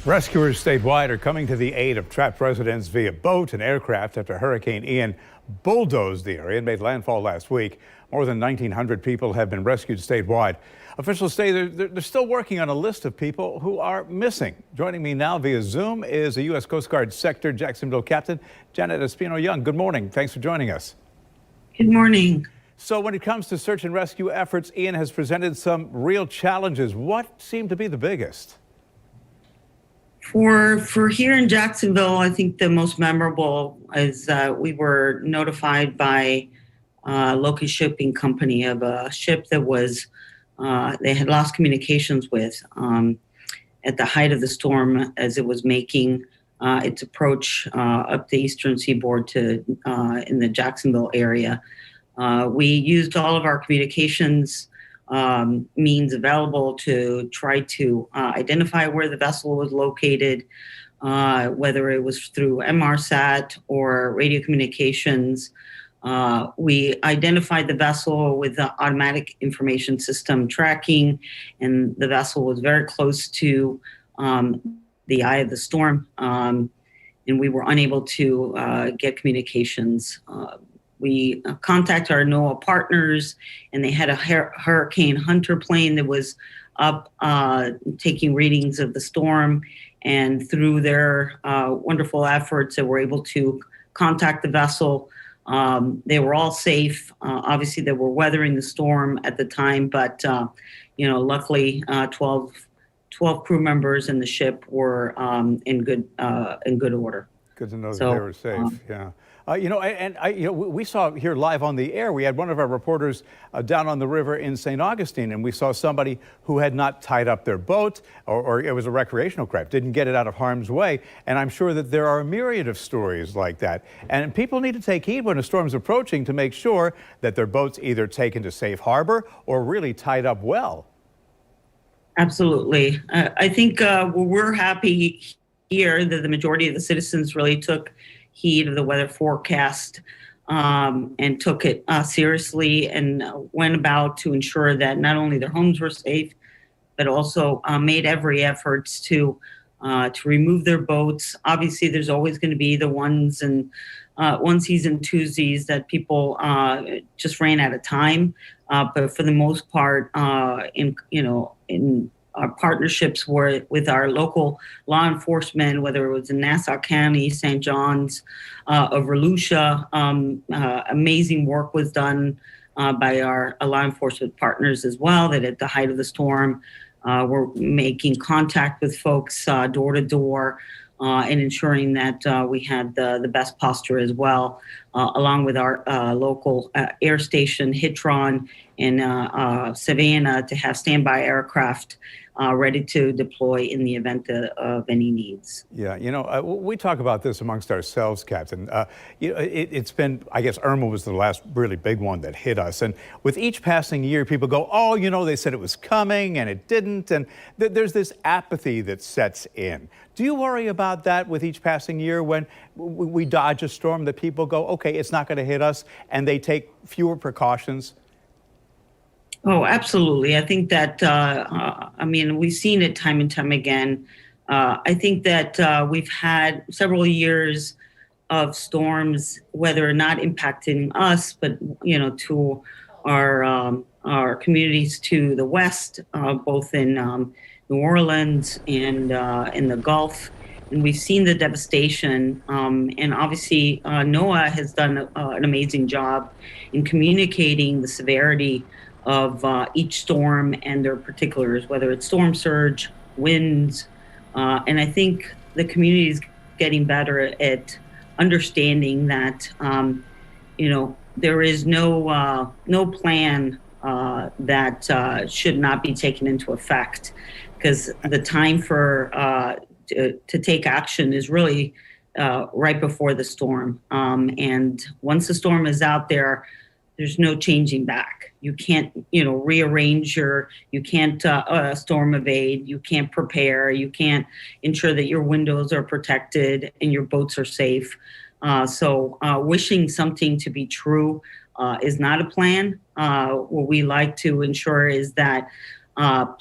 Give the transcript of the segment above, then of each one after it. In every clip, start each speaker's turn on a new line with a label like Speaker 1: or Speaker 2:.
Speaker 1: Rescuers statewide are coming to the aid of trapped residents via boat and aircraft after Hurricane Ian bulldozed the area and made landfall last week. More than 1,900 people have been rescued statewide. Officials say they're still working on a list of people who are missing. Joining me now via Zoom is a U.S. Coast Guard Sector Jacksonville Captain Janet Espino-Young. Good morning. Thanks for joining us.
Speaker 2: Good morning.
Speaker 1: So when it comes to search and rescue efforts, Ian has presented some real challenges. What seem to be the biggest?
Speaker 2: For here in Jacksonville, I think the most memorable is we were notified by a local shipping company of a ship that was they had lost communications with at the height of the storm as it was making its approach up the eastern seaboard to in the Jacksonville area. We used all of our communications means available to try to identify where the vessel was located, whether it was through MRSAT or radio communications. We identified the vessel with the automatic information system tracking, and the vessel was very close to the eye of the storm, and we were unable to get communications. We contacted our NOAA partners, and they had a Hurricane Hunter plane that was up taking readings of the storm. And through their wonderful efforts, they were able to contact the vessel. They were all safe. Obviously, they were weathering the storm at the time, but luckily, 12 crew members in the ship were in good order.
Speaker 1: Good to know that they were safe. Yeah. We saw here live on the air, we had one of our reporters down on the river in St. Augustine, and we saw somebody who had not tied up their boat, or it was a recreational craft, didn't get it out of harm's way. And I'm sure that there are a myriad of stories like that. And people need to take heed when a storm's approaching to make sure that their boat's either taken to safe harbor or really tied up well.
Speaker 2: Absolutely. I think we're happy here that the majority of the citizens really took heed of the weather forecast and took it seriously and went about to ensure that not only their homes were safe, but also made every effort to remove their boats. Obviously, there's always going to be the onesies and twosies that people just ran out of time. But for the most part, in our partnerships were with our local law enforcement, whether it was in Nassau County, St. John's, or Volusia. Amazing work was done by our law enforcement partners as well, that at the height of the storm, were making contact with folks door to door and ensuring that we had the best posture as well, along with our local air station, Hitron, in Savannah, to have standby aircraft ready to deploy in the event of any needs.
Speaker 1: Yeah, we talk about this amongst ourselves, Captain. It's been, I guess Irma was the last really big one that hit us. And with each passing year, people go, oh, they said it was coming and it didn't. And there's this apathy that sets in. Do you worry about that with each passing year when we dodge a storm, that people go, okay, it's not going to hit us, and they take fewer precautions?
Speaker 2: Oh, absolutely. I think that, we've seen it time and time again. I think that we've had several years of storms, whether or not impacting us, but, to our communities to the west, both in New Orleans and in the Gulf. And we've seen the devastation. And obviously, NOAA has done an amazing job in communicating the severity of each storm and their particulars, whether it's storm surge, winds. And I think the community is getting better at understanding that, there is no plan that should not be taken into effect, because the time for to take action is really right before the storm. And once the storm is out there, there's no changing back. You can't, rearrange you can't storm evade, you can't prepare, you can't ensure that your windows are protected and your boats are safe. So wishing something to be true is not a plan. What we like to ensure is that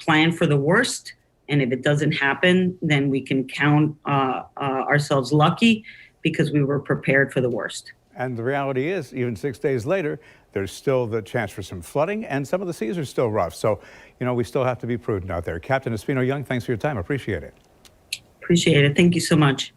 Speaker 2: plan for the worst And if it doesn't happen, then we can count ourselves lucky because we were prepared for the worst.
Speaker 1: And the reality is, even 6 days later, there's still the chance for some flooding, and some of the seas are still rough. So, we still have to be prudent out there. Captain Espino-Young, thanks for your time. Appreciate it.
Speaker 2: Appreciate it. Thank you so much.